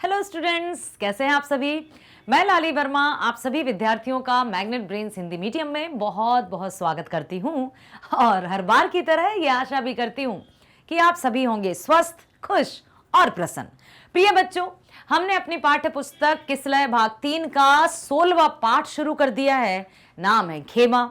Hello students, कैसे हैं आप सभी। मैं लाली वर्मा आप सभी विद्यार्थियों का मैग्नेट ब्रेन्स हिंदी मीडियम में बहुत बहुत स्वागत करती हूं और हर बार की तरह ये आशा भी करती हूं कि आप सभी होंगे स्वस्थ, खुश और प्रसन्न। प्रिय बच्चों, हमने अपनी पाठ्य पुस्तक किसलय भाग 3 का 16वां पाठ शुरू कर दिया है। नाम है खेमा।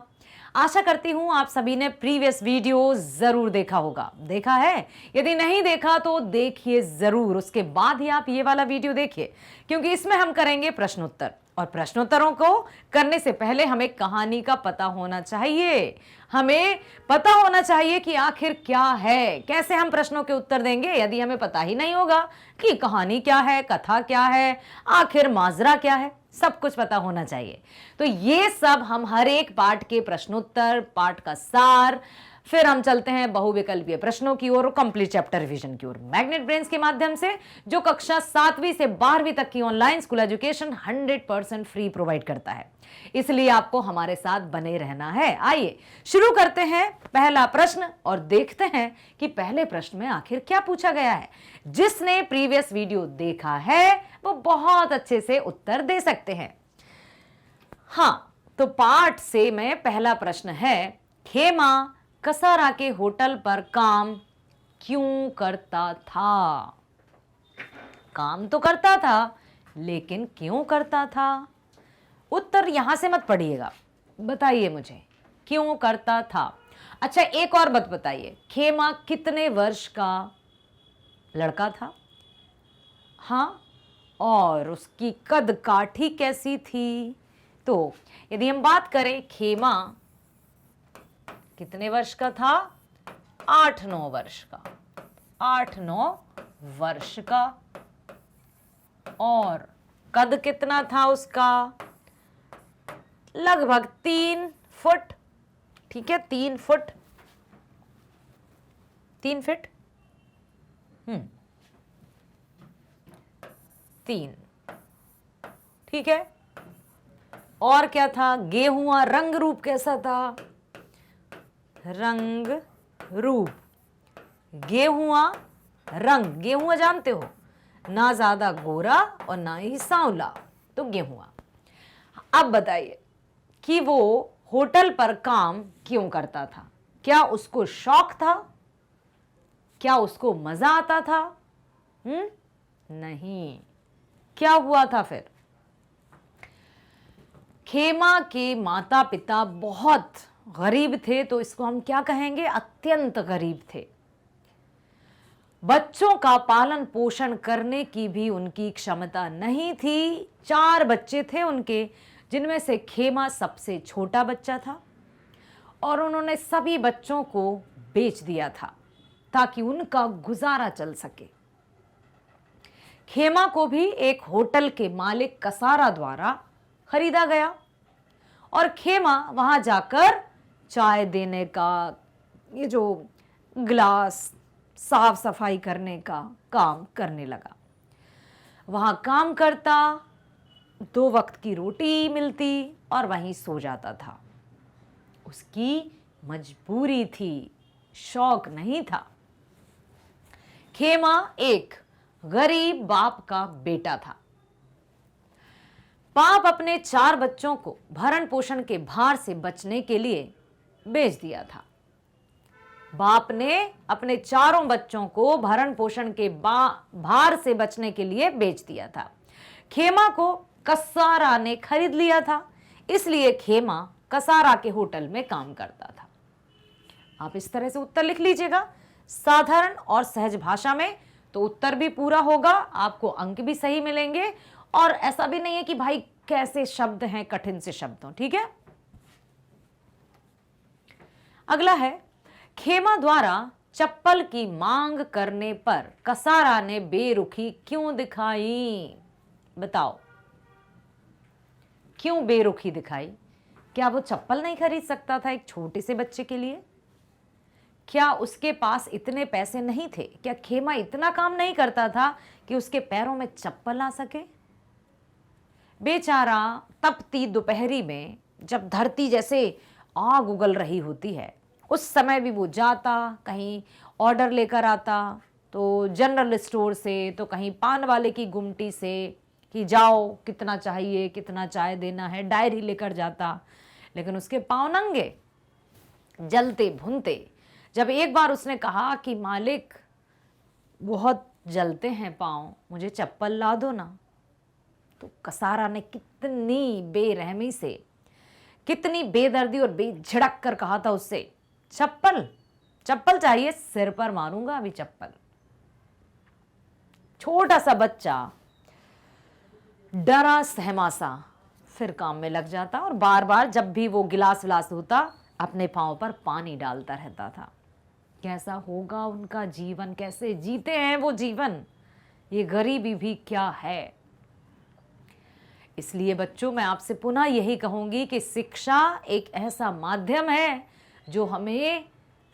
आशा करती हूं आप सभी ने प्रीवियस वीडियो जरूर देखा होगा। देखा है? यदि नहीं देखा तो देखिए जरूर, उसके बाद ही आप ये वाला वीडियो देखिए, क्योंकि इसमें हम करेंगे प्रश्नोत्तर। और प्रश्नोत्तरों को करने से पहले हमें कहानी का पता होना चाहिए। हमें पता होना चाहिए कि आखिर क्या है, कैसे हम प्रश्नों के उत्तर देंगे यदि हमें पता ही नहीं होगा कि कहानी क्या है, कथा क्या है, आखिर माजरा क्या है। सब कुछ पता होना चाहिए। तो ये सब हम हर एक पाठ के प्रश्नोत्तर, पाठ का सार, फिर हम चलते हैं बहुविकल्पीय प्रश्नों की ओर, कंप्लीट चैप्टर रिवीजन की ओर, मैग्नेट ब्रेन्स के माध्यम से, जो कक्षा 7वीं से 12वीं तक की online school education 100% free provide करता है। इसलिए आपको हमारे साथ बने रहना है। आइए शुरू करते हैं पहला प्रश्न और देखते हैं कि पहले प्रश्न में आखिर क्या पूछा गया है। जिसने प्रीवियस वीडियो देखा है वो बहुत अच्छे से उत्तर दे सकते हैं। हाँ, तो पाठ से में पहला प्रश्न है, खेमा कसारा के होटल पर काम क्यों करता था। काम तो करता था, लेकिन क्यों करता था। उत्तर यहां से मत पढ़िएगा, बताइए मुझे क्यों करता था। अच्छा, एक और बात बताइए, खेमा कितने वर्ष का लड़का था। हाँ, और उसकी कद काठी कैसी थी। तो यदि हम बात करें, खेमा कितने वर्ष का था? 8-9 वर्ष का। 8-9 वर्ष का। और कद कितना था उसका? लगभग 3 फुट। ठीक है, 3 फुट। 3 फीट। 3। ठीक है। और क्या था? गेहुआ रंग रूप कैसा था? रंग रूप, गेहुआ रंग, गेहुआ जानते हो ना, ज्यादा गोरा और ना ही सांवला, तो गेहुआ। अब बताइए कि वो होटल पर काम क्यों करता था। क्या उसको शौक था? क्या उसको मजा आता था? नहीं। क्या हुआ था फिर? खेमा के माता पिता बहुत गरीब थे, तो इसको हम क्या कहेंगे? अत्यंत गरीब थे। बच्चों का पालन पोषण करने की भी उनकी क्षमता नहीं थी। 4 बच्चे थे उनके, जिनमें से खेमा सबसे छोटा बच्चा था, और उन्होंने सभी बच्चों को बेच दिया था ताकि उनका गुजारा चल सके। खेमा को भी एक होटल के मालिक कसारा द्वारा खरीदा गया और खेमा वहां जाकर चाय देने का, ये जो गिलास साफ सफाई करने का काम करने लगा। वहां काम करता, 2 वक्त की रोटी मिलती और वहीं सो जाता था। उसकी मजबूरी थी, शौक नहीं था। खेमा एक गरीब बाप का बेटा था। बाप अपने 4 बच्चों को भरण पोषण के भार से बचने के लिए बेच दिया था। बाप ने अपने 4 बच्चों को भरण पोषण के भार से बचने के लिए बेच दिया था। खेमा को कसारा ने खरीद लिया था, इसलिए खेमा कसारा के होटल में काम करता था। आप इस तरह से उत्तर लिख लीजिएगा, साधारण और सहज भाषा में, तो उत्तर भी पूरा होगा, आपको अंक भी सही मिलेंगे। और ऐसा भी नहीं है कि भाई कैसे शब्द हैं, कठिन से शब्द हो। ठीक है। अगला है, खेमा द्वारा चप्पल की मांग करने पर कसारा ने बेरुखी क्यों दिखाई। बताओ, क्यों बेरुखी दिखाई? क्या वो चप्पल नहीं खरीद सकता था एक छोटे से बच्चे के लिए? क्या उसके पास इतने पैसे नहीं थे? क्या खेमा इतना काम नहीं करता था कि उसके पैरों में चप्पल आ सके? बेचारा तपती दोपहरी में, जब धरती जैसे आग उगल रही होती है, उस समय भी वो जाता, कहीं ऑर्डर लेकर आता, तो जनरल स्टोर से, तो कहीं पान वाले की गुमटी से कि जाओ कितना चाहिए, कितना चाय देना है, डायरी लेकर जाता। लेकिन उसके पांव नंगे, जलते भुनते। जब एक बार उसने कहा कि मालिक बहुत जलते हैं पांव, मुझे चप्पल ला दो ना, तो कसारा ने कितनी बेरहमी से, कितनी बेदर्दी और बेझिड़क कर कहा था उससे, चप्पल चप्पल चाहिए, सिर पर मारूंगा अभी चप्पल। छोटा सा बच्चा डरा सहमा सा फिर काम में लग जाता और बार बार जब भी वो गिलास विलास धोता अपने पांव पर पानी डालता रहता था। कैसा होगा उनका जीवन, कैसे जीते हैं वो जीवन, ये गरीबी भी क्या है। इसलिए बच्चों, मैं आपसे पुनः यही कहूंगी कि शिक्षा एक ऐसा माध्यम है जो हमें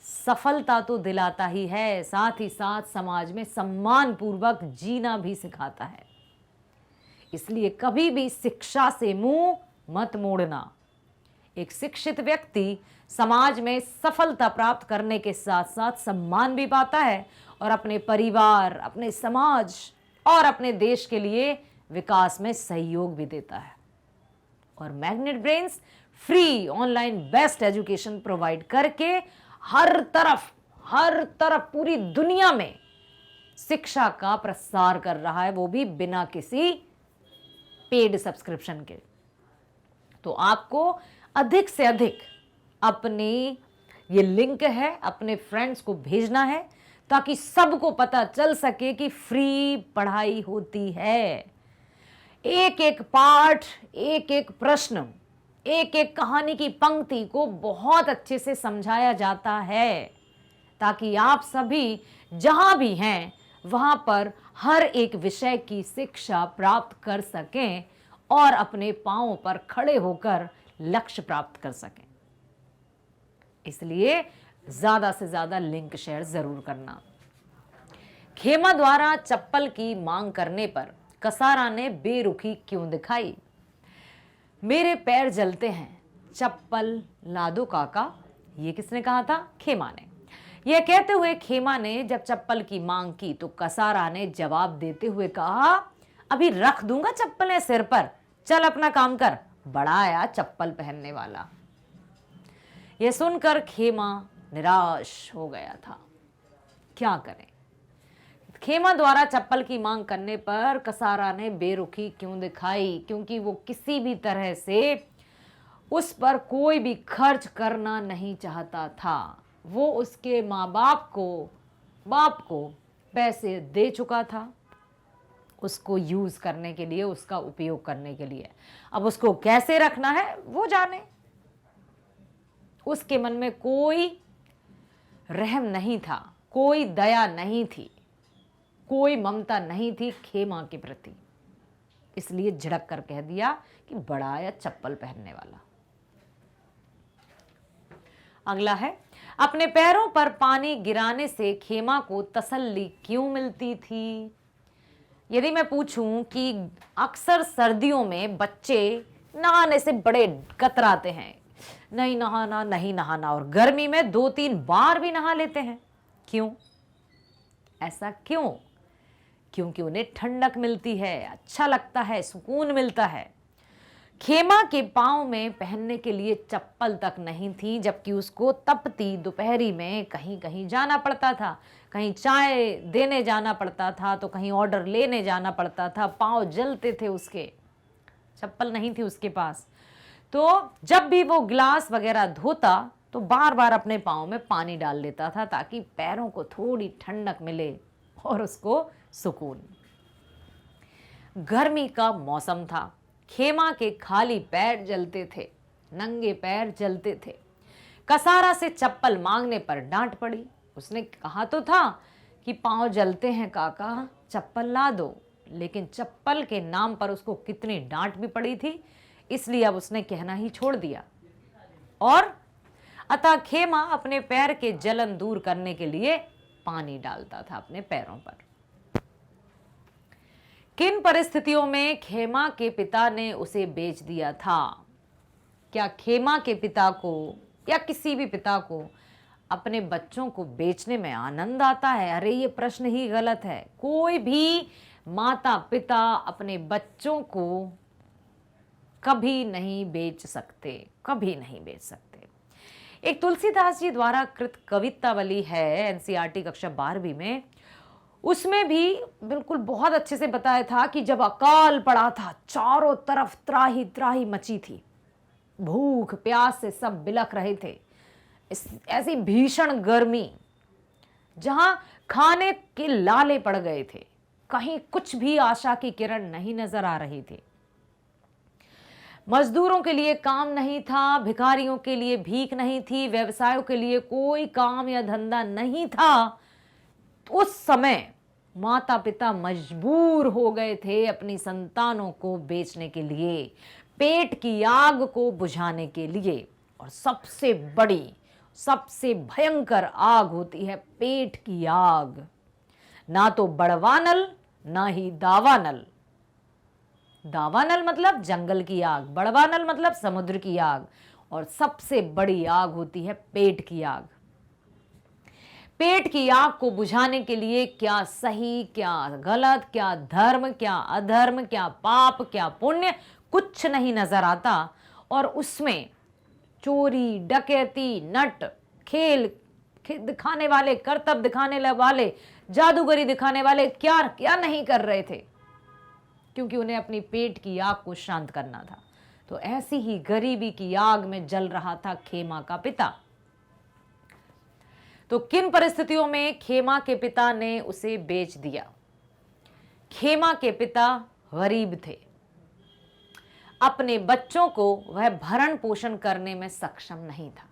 सफलता तो दिलाता ही है, साथ ही साथ समाज में सम्मान पूर्वक जीना भी सिखाता है। इसलिए कभी भी शिक्षा से मुंह मत मोड़ना। एक शिक्षित व्यक्ति समाज में सफलता प्राप्त करने के साथ साथ सम्मान भी पाता है और अपने परिवार, अपने समाज और अपने देश के लिए विकास में सहयोग भी देता है। और magnet brains free online best education provide करके हर तरफ पूरी दुनिया में शिक्षा का प्रसार कर रहा है, वो भी बिना किसी पेड सब्सक्रिप्शन के। तो आपको अधिक से अधिक अपने ये लिंक है अपने फ्रेंड्स को भेजना है ताकि सबको पता चल सके कि फ्री पढ़ाई होती है। एक एक पाठ, एक एक प्रश्न, एक एक कहानी की पंक्ति को बहुत अच्छे से समझाया जाता है ताकि आप सभी जहां भी हैं वहां पर हर एक विषय की शिक्षा प्राप्त कर सकें और अपने पांवों पर खड़े होकर लक्ष्य प्राप्त कर सकें। इसलिए ज्यादा से ज्यादा लिंक शेयर जरूर करना। खेमा द्वारा चप्पल की मांग करने पर कसारा ने बेरुखी क्यों दिखाई? मेरे पैर जलते हैं, चप्पल ला दो काका। ये किसने कहा था? खेमा ने। यह कहते हुए खेमा ने जब चप्पल की मांग की तो कसारा ने जवाब देते हुए कहा, अभी रख दूंगा चप्पलें सिर पर, चल अपना काम कर। बड़ा आया चप्पल पहनने वाला। यह सुनकर खेमा निराश हो गया था। क्या करें? खेमा द्वारा चप्पल की मांग करने पर कसारा ने बेरुखी क्यों दिखाई? क्योंकि वो किसी भी तरह से उस पर कोई भी खर्च करना नहीं चाहता था। वो उसके माँ बाप को पैसे दे चुका था उसको यूज करने के लिए, उसका उपयोग करने के लिए। अब उसको कैसे रखना है वो जाने। उसके मन में कोई रहम नहीं था, कोई दया नहीं थी, कोई ममता नहीं थी खेमा के प्रति। इसलिए झिड़क कर कह दिया कि बड़ा आया चप्पल पहनने वाला। अगला है, अपने पैरों पर पानी गिराने से खेमा को तसल्ली क्यों मिलती थी? यदि मैं पूछूं कि अक्सर सर्दियों में बच्चे नहाने से बड़े कतराते हैं, नहीं नहाना नहीं नहाना, और गर्मी में 2-3 बार भी नहा लेते हैं। क्यों? ऐसा क्यों? क्योंकि उन्हें ठंडक मिलती है, अच्छा लगता है, सुकून मिलता है। खेमा के पांव में पहनने के लिए चप्पल तक नहीं थी, जबकि उसको तपती दोपहरी में कहीं कहीं जाना पड़ता था, कहीं चाय देने जाना पड़ता था तो कहीं ऑर्डर लेने जाना पड़ता था। पांव जलते थे उसके, चप्पल नहीं थी उसके पास। तो जब भी वो गिलास वगैरह धोता तो बार बार अपने पांव में पानी डाल लेता था ताकि पैरों को थोड़ी ठंडक मिले और उसको सुकून। गर्मी का मौसम था, खेमा के खाली पैर जलते थे, नंगे पैर जलते थे। कसारा से चप्पल मांगने पर डांट पड़ी। उसने कहा तो था कि पांव जलते हैं काका, चप्पल ला दो, लेकिन चप्पल के नाम पर उसको कितनी डांट भी पड़ी थी, इसलिए अब उसने कहना ही छोड़ दिया। और अतः खेमा अपने पैर के जलन दूर करने के लिए पानी डालता था अपने पैरों पर। किन परिस्थितियों में खेमा के पिता ने उसे बेच दिया था? क्या खेमा के पिता को या किसी भी पिता को अपने बच्चों को बेचने में आनंद आता है? अरे ये प्रश्न ही गलत है। कोई भी माता पिता अपने बच्चों को कभी नहीं बेच सकते, कभी नहीं बेच सकते। एक तुलसीदास जी द्वारा कृत कवितावली है एनसीईआरटी कक्षा 12वीं में, उसमें भी बिल्कुल बहुत अच्छे से बताया था कि जब अकाल पड़ा था, चारों तरफ त्राही त्राही मची थी, भूख प्यास से सब बिलख रहे थे, ऐसी भीषण गर्मी, जहां खाने के लाले पड़ गए थे, कहीं कुछ भी आशा की किरण नहीं नजर आ रही थी। मजदूरों के लिए काम नहीं था, भिखारियों के लिए भीख नहीं थी, व्यवसायों के लिए कोई काम या धंधा नहीं था। उस समय माता पिता मजबूर हो गए थे अपनी संतानों को बेचने के लिए, पेट की आग को बुझाने के लिए। और सबसे बड़ी, सबसे भयंकर आग होती है पेट की आग। ना तो बड़वानल, ना ही दावानल। दावानल मतलब जंगल की आग, बड़वानल मतलब समुद्र की आग, और सबसे बड़ी आग होती है पेट की आग। पेट की आग को बुझाने के लिए क्या सही, क्या गलत, क्या धर्म, क्या अधर्म, क्या पाप, क्या पुण्य, कुछ नहीं नजर आता। और उसमें चोरी, डकैती, नट, खेल दिखाने वाले, करतब दिखाने वाले, जादूगरी दिखाने वाले क्या क्या नहीं कर रहे थे, क्योंकि उन्हें अपनी पेट की आग को शांत करना था। तो ऐसी ही गरीबी की आग में जल रहा था खेमा का पिता। तो किन परिस्थितियों में खेमा के पिता ने उसे बेच दिया? खेमा के पिता गरीब थे, अपने बच्चों को वह भरण पोषण करने में सक्षम नहीं था।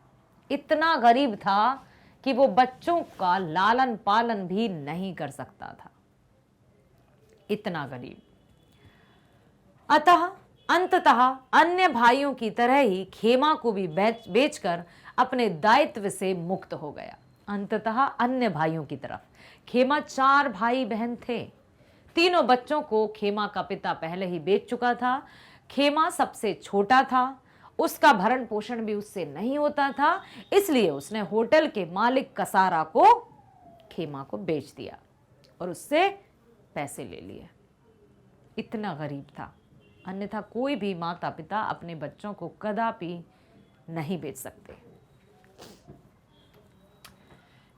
इतना गरीब था कि वो बच्चों का लालन पालन भी नहीं कर सकता था, इतना गरीब। अतः अंततः अन्य भाइयों की तरह ही खेमा को भी बेचकर अपने दायित्व से मुक्त हो गया। अंततः अन्य भाइयों की तरफ। खेमा 4 भाई बहन थे। तीनों बच्चों को खेमा का पिता पहले ही बेच चुका था। खेमा सबसे छोटा था, उसका भरण पोषण भी उससे नहीं होता था, इसलिए उसने होटल के मालिक कसारा को खेमा को बेच दिया और उससे पैसे ले लिए। इतना गरीब था। अन्यथा कोई भी माता पिता अपने बच्चों को कदापि नहीं बेच सकते।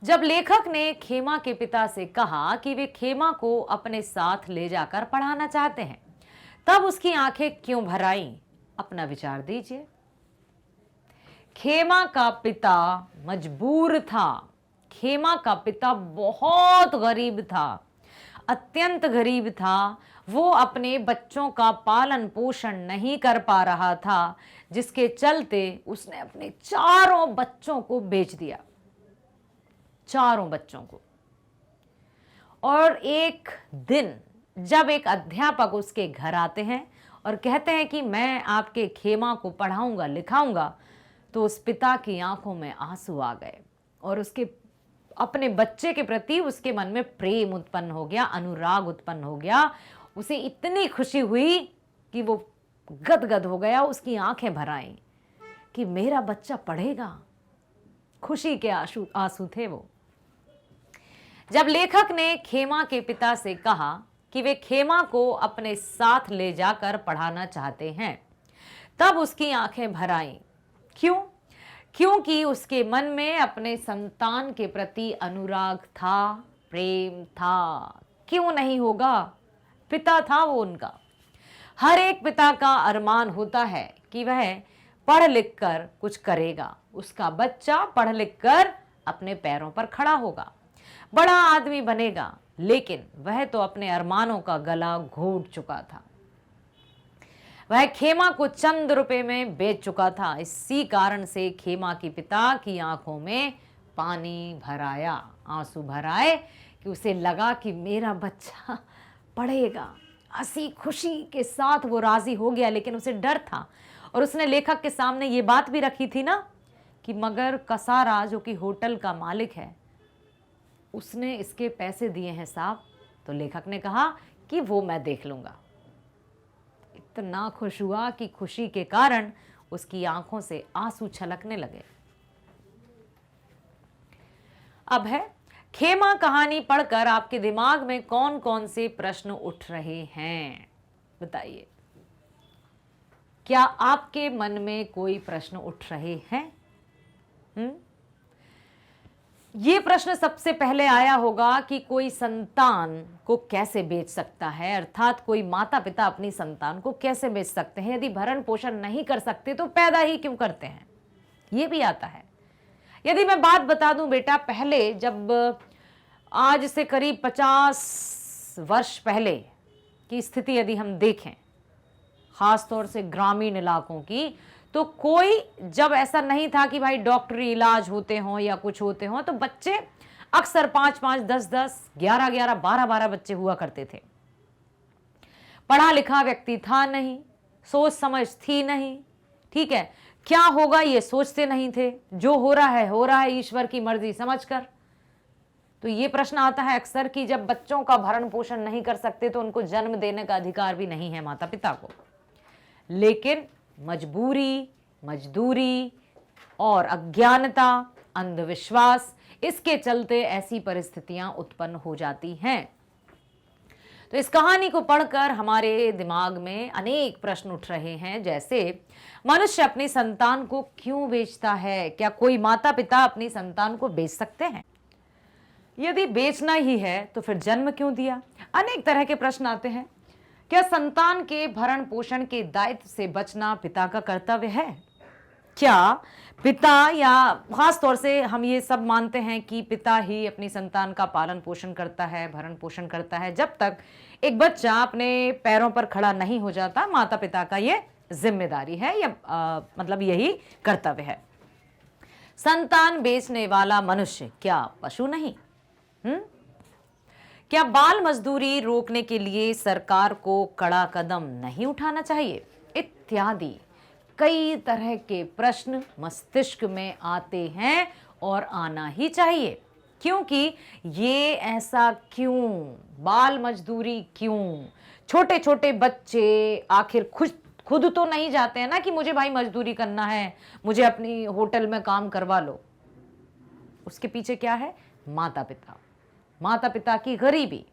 जब लेखक ने खेमा के पिता से कहा कि वे खेमा को अपने साथ ले जाकर पढ़ाना चाहते हैं, तब उसकी आंखें क्यों भर आईं? अपना विचार दीजिए। खेमा का पिता मजबूर था। खेमा का पिता बहुत गरीब था, अत्यंत गरीब था। वो अपने बच्चों का पालन पोषण नहीं कर पा रहा था, जिसके चलते उसने अपने 4 बच्चों को बेच दिया, 4 बच्चों को। और एक दिन जब एक अध्यापक उसके घर आते हैं और कहते हैं कि मैं आपके खेमा को पढ़ाऊंगा लिखाऊंगा, तो उस पिता की आंखों में आंसू आ गए और उसके अपने बच्चे के प्रति उसके मन में प्रेम उत्पन्न हो गया, अनुराग उत्पन्न हो गया। उसे इतनी खुशी हुई कि वो गदगद हो गया, उसकी आंखें भर आईं कि मेरा बच्चा पढ़ेगा। खुशी के आंसू थे वो। जब लेखक ने खेमा के पिता से कहा कि वे खेमा को अपने साथ ले जाकर पढ़ाना चाहते हैं, तब उसकी आंखें भर आईं। क्यों? क्योंकि उसके मन में अपने संतान के प्रति अनुराग था, प्रेम था। क्यों नहीं होगा? पिता था वो उनका। हर एक पिता का अरमान होता है कि वह पढ़ लिख कर कुछ करेगा, उसका बच्चा पढ़ लिख कर अपने पैरों पर खड़ा होगा, बड़ा आदमी बनेगा। लेकिन वह तो अपने अरमानों का गला घोट चुका था। वह खेमा को चंद रुपए में बेच चुका था। इसी कारण से खेमा के पिता की आंखों में पानी भर आया, आंसू भर आए कि उसे लगा कि मेरा बच्चा पढ़ेगा। हंसी खुशी के साथ वो राजी हो गया, लेकिन उसे डर था। और उसने लेखक के सामने ये बात भी रखी थी ना कि मगर कसारा जो कि होटल का मालिक है, उसने इसके पैसे दिए हैं साहब। तो लेखक ने कहा कि वो मैं देख लूंगा। इतना खुश हुआ कि खुशी के कारण उसकी आंखों से आंसू छलकने लगे। अब है खेमा कहानी पढ़कर आपके दिमाग में कौन कौन से प्रश्न उठ रहे हैं, बताइए। क्या आपके मन में कोई प्रश्न उठ रहे हैं? ये प्रश्न सबसे पहले आया होगा कि कोई संतान को कैसे बेच सकता है, अर्थात कोई माता पिता अपनी संतान को कैसे बेच सकते हैं? यदि भरण पोषण नहीं कर सकते तो पैदा ही क्यों करते हैं? ये भी आता है। यदि मैं बात बता दूं बेटा, पहले जब आज से करीब 50 वर्ष पहले की स्थिति यदि हम देखें, खास तौर से ग्रामीण इलाकों की, तो कोई जब ऐसा नहीं था कि भाई डॉक्टरी इलाज होते हों या कुछ होते हों, तो बच्चे अक्सर 5-5, 10-10, 11-11, 12-12 बच्चे हुआ करते थे। पढ़ा लिखा व्यक्ति था नहीं, सोच समझ थी नहीं, ठीक है, क्या होगा ये सोचते नहीं थे, जो हो रहा है ईश्वर की मर्जी समझकर। तो ये प्रश्न आता है अक्सर कि जब बच्चों का भरण पोषण नहीं कर सकते तो उनको जन्म देने का अधिकार भी नहीं है माता पिता को। लेकिन मजबूरी, मजदूरी और अज्ञानता, अंधविश्वास, इसके चलते ऐसी परिस्थितियां उत्पन्न हो जाती हैं। तो इस कहानी को पढ़कर हमारे दिमाग में अनेक प्रश्न उठ रहे हैं, जैसे मनुष्य अपनी संतान को क्यों बेचता है? क्या कोई माता पिता अपनी संतान को बेच सकते हैं? यदि बेचना ही है तो फिर जन्म क्यों दिया? अनेक तरह के प्रश्न आते हैं। क्या संतान के भरण पोषण के दायित्व से बचना पिता का कर्तव्य है? क्या पिता, या खास तौर से हम ये सब मानते हैं कि पिता ही अपनी संतान का पालन पोषण करता है, भरण पोषण करता है, जब तक एक बच्चा अपने पैरों पर खड़ा नहीं हो जाता, माता पिता का ये जिम्मेदारी है या मतलब यही कर्तव्य है। संतान बेचने वाला मनुष्य क्या पशु नहीं? क्या बाल मजदूरी रोकने के लिए सरकार को कड़ा कदम नहीं उठाना चाहिए? इत्यादि कई तरह के प्रश्न मस्तिष्क में आते हैं और आना ही चाहिए, क्योंकि ये ऐसा क्यों, बाल मजदूरी क्यों? छोटे छोटे बच्चे आखिर खुद तो नहीं जाते हैं ना कि मुझे भाई मजदूरी करना है, मुझे अपनी होटल में काम करवा लो। उसके पीछे क्या है? माता पिता, माता पिता की गरीबी।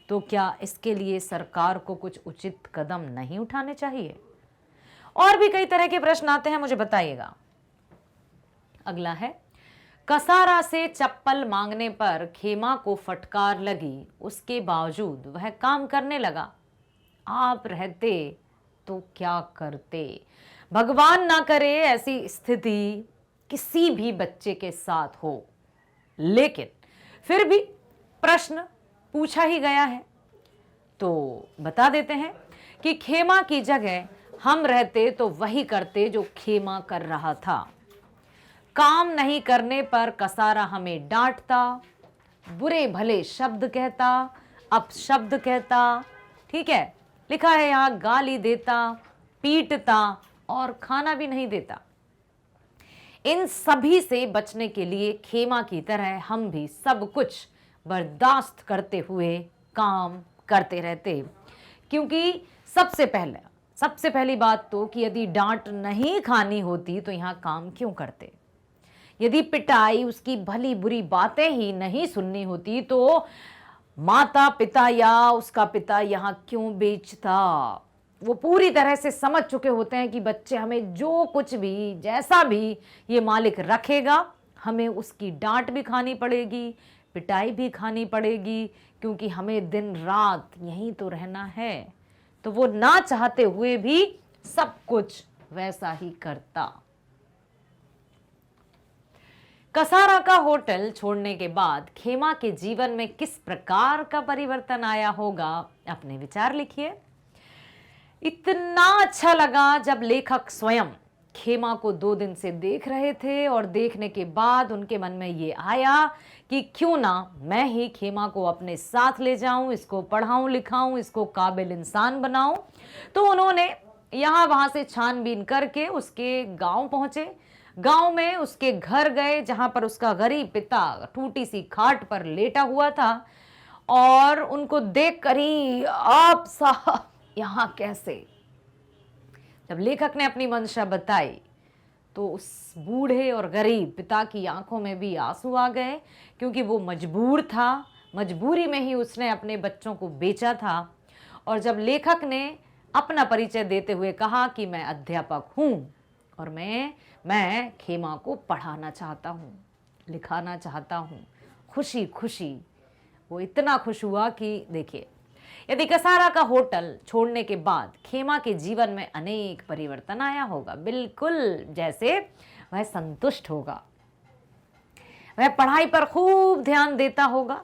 तो क्या इसके लिए सरकार को कुछ उचित कदम नहीं उठाने चाहिए? और भी कई तरह के प्रश्न आते हैं, मुझे बताइएगा। अगला है, कसारा से चप्पल मांगने पर खेमा को फटकार लगी, उसके बावजूद वह काम करने लगा। आप रहते तो क्या करते? भगवान ना करे ऐसी स्थिति किसी भी बच्चे के साथ हो, लेकिन फिर भी प्रश्न पूछा ही गया है तो बता देते हैं कि खेमा की जगह हम रहते तो वही करते जो खेमा कर रहा था। काम नहीं करने पर कसारा हमें डांटता, बुरे भले शब्द कहता, अपशब्द कहता, ठीक है, लिखा है यहां, गाली देता, पीटता और खाना भी नहीं देता। इन सभी से बचने के लिए खेमा की तरह हम भी सब कुछ बर्दाश्त करते हुए काम करते रहते, क्योंकि सबसे पहली बात तो कि यदि डांट नहीं खानी होती तो यहाँ काम क्यों करते? यदि पिटाई, उसकी भली बुरी बातें ही नहीं सुननी होती तो माता पिता या उसका पिता यहाँ क्यों बेचता? वो पूरी तरह से समझ चुके होते हैं कि बच्चे हमें जो कुछ भी, जैसा भी ये मालिक रखेगा, हमें उसकी डांट भी खानी पड़ेगी, पिटाई भी खानी पड़ेगी, क्योंकि हमें दिन रात यहीं तो रहना है। तो वो ना चाहते हुए भी सब कुछ वैसा ही करता। कसारा का होटल छोड़ने के बाद खेमा के जीवन में किस प्रकार का परिवर्तन आया होगा, अपने विचार लिखिए। इतना अच्छा लगा जब लेखक स्वयं खेमा को 2 दिन से देख रहे थे और देखने के बाद उनके मन में ये आया कि क्यों ना मैं ही खेमा को अपने साथ ले जाऊं, इसको पढ़ाऊं लिखाऊं, इसको काबिल इंसान बनाऊं। तो उन्होंने यहाँ वहाँ से छानबीन करके उसके गांव पहुंचे। गांव में उसके घर गए जहां पर उसका गरीब पिता टूटी सी खाट पर लेटा हुआ था, और उनको देख कर ही, आप साहब यहाँ कैसे? जब लेखक ने अपनी मंशा बताई तो उस बूढ़े और गरीब पिता की आंखों में भी आंसू आ गए, क्योंकि वो मजबूर था, मजबूरी में ही उसने अपने बच्चों को बेचा था। और जब लेखक ने अपना परिचय देते हुए कहा कि मैं अध्यापक हूँ और मैं खेमा को पढ़ाना चाहता हूँ, लिखाना चाहता हूँ, खुशी खुशी वो इतना खुश हुआ कि देखिए, यदि कसारा का होटल छोड़ने के बाद खेमा के जीवन में अनेक परिवर्तन आया होगा, बिल्कुल जैसे वह संतुष्ट होगा, वह पढ़ाई पर खूब ध्यान देता होगा,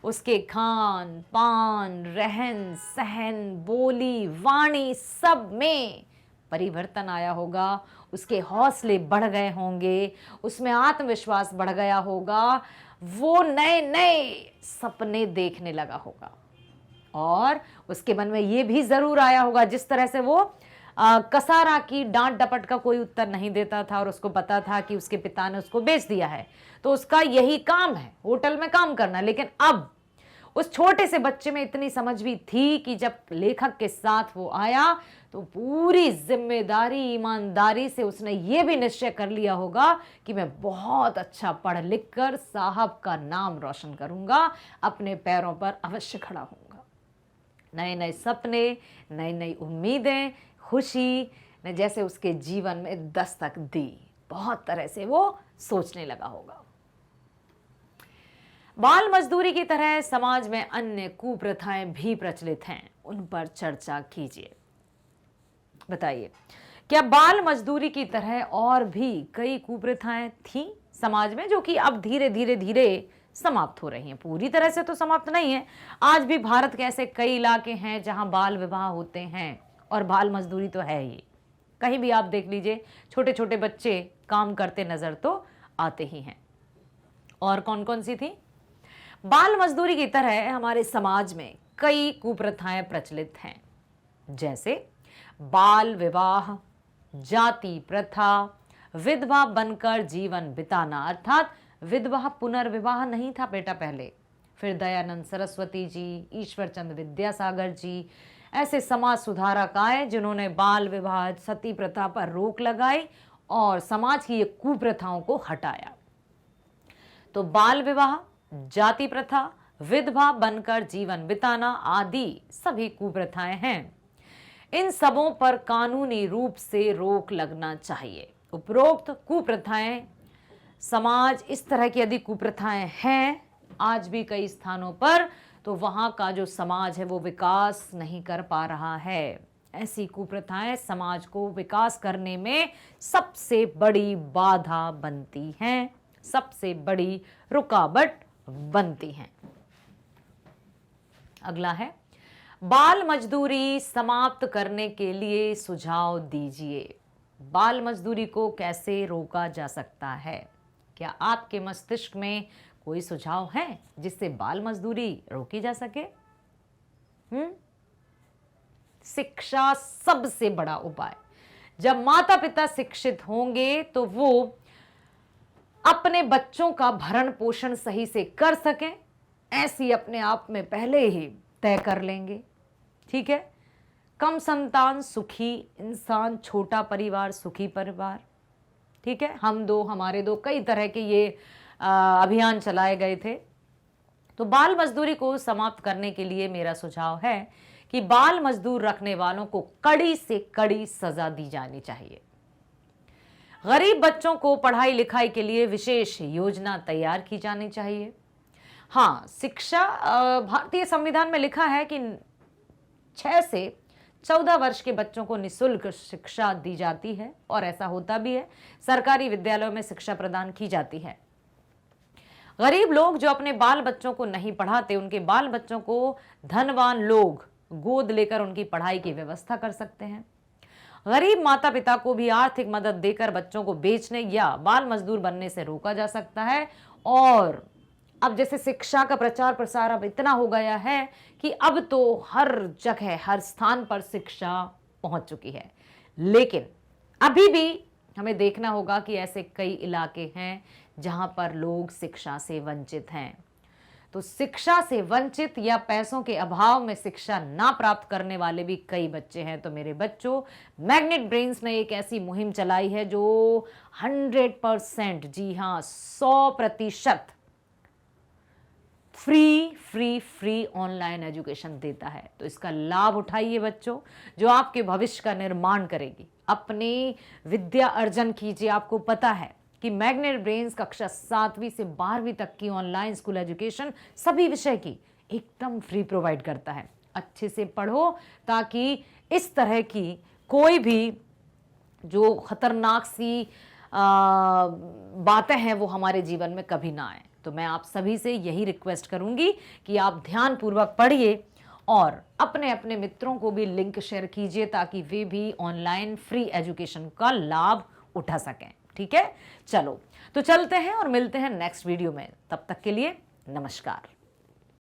उसके खान पान, रहन सहन, बोली वाणी सब में परिवर्तन आया होगा, उसके हौसले बढ़ गए होंगे, उसमें आत्मविश्वास बढ़ गया होगा, वो नए नए सपने देखने लगा होगा। और उसके मन में ये भी जरूर आया होगा, जिस तरह से वो कसारा की डांट डपट का कोई उत्तर नहीं देता था और उसको पता था कि उसके पिता ने उसको बेच दिया है, तो उसका यही काम है होटल में काम करना। लेकिन अब उस छोटे से बच्चे में इतनी समझ भी थी कि जब लेखक के साथ वो आया तो पूरी जिम्मेदारी ईमानदारी से उसने ये भी निश्चय कर लिया होगा कि मैं बहुत अच्छा पढ़ लिख कर साहब का नाम रोशन करूंगा, अपने पैरों पर अवश्य खड़ा होऊंगा। नए नए सपने, नई नई उम्मीदें, खुशी ने जैसे उसके जीवन में दस्तक दी, बहुत तरह से वो सोचने लगा होगा। बाल मजदूरी की तरह समाज में अन्य कुप्रथाएं भी प्रचलित हैं, उन पर चर्चा कीजिए। बताइए, क्या बाल मजदूरी की तरह और भी कई कुप्रथाएं थी समाज में जो कि अब धीरे धीरे धीरे समाप्त हो रही हैं? पूरी तरह से तो समाप्त नहीं है, आज भी भारत के ऐसे कई इलाके हैं जहां बाल विवाह होते हैं और बाल मजदूरी तो है ही। कहीं भी आप देख लीजिए, छोटे छोटे बच्चे काम करते नजर तो आते ही हैं। और कौन कौन सी थी? बाल मजदूरी की तरह हमारे समाज में कई कुप्रथाएं प्रचलित हैं, जैसे बाल विवाह, जाति प्रथा, विधवा बनकर जीवन बिताना, अर्थात विधवा पुनर्विवाह नहीं था बेटा पहले। फिर दयानंद सरस्वती जी, ईश्वरचंद विद्यासागर जी ऐसे समाज सुधारक आए जिन्होंने बाल विवाह, सती प्रथा पर रोक लगाई और समाज की ये कुप्रथाओं को हटाया। तो बाल विवाह, जाति प्रथा, विधवा बनकर जीवन बिताना आदि सभी कुप्रथाएं हैं। इन सबों पर कानूनी रूप से रोक लगना चाहिए। उपरोक्त कुप्रथाएं समाज, इस तरह की यदि कुप्रथाएं हैं आज भी कई स्थानों पर, तो वहां का जो समाज है वो विकास नहीं कर पा रहा है। ऐसी कुप्रथाएं समाज को विकास करने में सबसे बड़ी बाधा बनती हैं, सबसे बड़ी रुकावट बनती हैं। अगला है, बाल मजदूरी समाप्त करने के लिए सुझाव दीजिए। बाल मजदूरी को कैसे रोका जा सकता है? क्या आपके मस्तिष्क में कोई सुझाव है जिससे बाल मजदूरी रोकी जा सके? शिक्षा सबसे बड़ा उपाय। जब माता पिता शिक्षित होंगे तो वो अपने बच्चों का भरण पोषण सही से कर सकें, ऐसी अपने आप में पहले ही तय कर लेंगे। ठीक है, कम संतान सुखी इंसान, छोटा परिवार सुखी परिवार। ठीक है, हम दो हमारे दो, कई तरह के ये अभियान चलाए गए थे। तो बाल मजदूरी को समाप्त करने के लिए मेरा सुझाव है कि बाल मजदूर रखने वालों को कड़ी से कड़ी सजा दी जानी चाहिए। गरीब बच्चों को पढ़ाई लिखाई के लिए विशेष योजना तैयार की जानी चाहिए। हाँ, शिक्षा, भारतीय संविधान में लिखा है कि 6 से 14 वर्ष के बच्चों को निःशुल्क शिक्षा दी जाती है और ऐसा होता भी है। सरकारी विद्यालयों में शिक्षा प्रदान की जाती है। गरीब लोग जो अपने बाल बच्चों को नहीं पढ़ाते, उनके बाल बच्चों को धनवान लोग गोद लेकर उनकी पढ़ाई की व्यवस्था कर सकते हैं। गरीब माता पिता को भी आर्थिक मदद देकर बच्चों को बेचने या बाल मजदूर बनने से रोका जा सकता है। और अब जैसे शिक्षा का प्रचार प्रसार अब इतना हो गया है कि अब तो हर जगह, हर स्थान पर शिक्षा पहुंच चुकी है, लेकिन अभी भी हमें देखना होगा कि ऐसे कई इलाके हैं जहां पर लोग शिक्षा से वंचित हैं। तो शिक्षा से वंचित या पैसों के अभाव में शिक्षा ना प्राप्त करने वाले भी कई बच्चे हैं। तो मेरे बच्चों, मैग्नेट ब्रेन्स ने एक ऐसी मुहिम चलाई है जो 100%, जी हाँ 100% फ्री ऑनलाइन एजुकेशन देता है। तो इसका लाभ उठाइए बच्चों, जो आपके भविष्य का निर्माण करेगी। अपनी विद्या अर्जन कीजिए। आपको पता है कि मैग्नेट ब्रेन्स कक्षा 7वीं से 12वीं तक की ऑनलाइन स्कूल एजुकेशन सभी विषय की एकदम फ्री प्रोवाइड करता है। अच्छे से पढ़ो ताकि इस तरह की कोई भी जो खतरनाक सी बातें हैं वो हमारे जीवन में कभी ना आए। तो मैं आप सभी से यही रिक्वेस्ट करूंगी कि आप ध्यानपूर्वक पढ़िए और अपने अपने मित्रों को भी लिंक शेयर कीजिए ताकि वे भी ऑनलाइन फ्री एजुकेशन का लाभ उठा सकें। ठीक है, चलो तो चलते हैं और मिलते हैं नेक्स्ट वीडियो में। तब तक के लिए नमस्कार।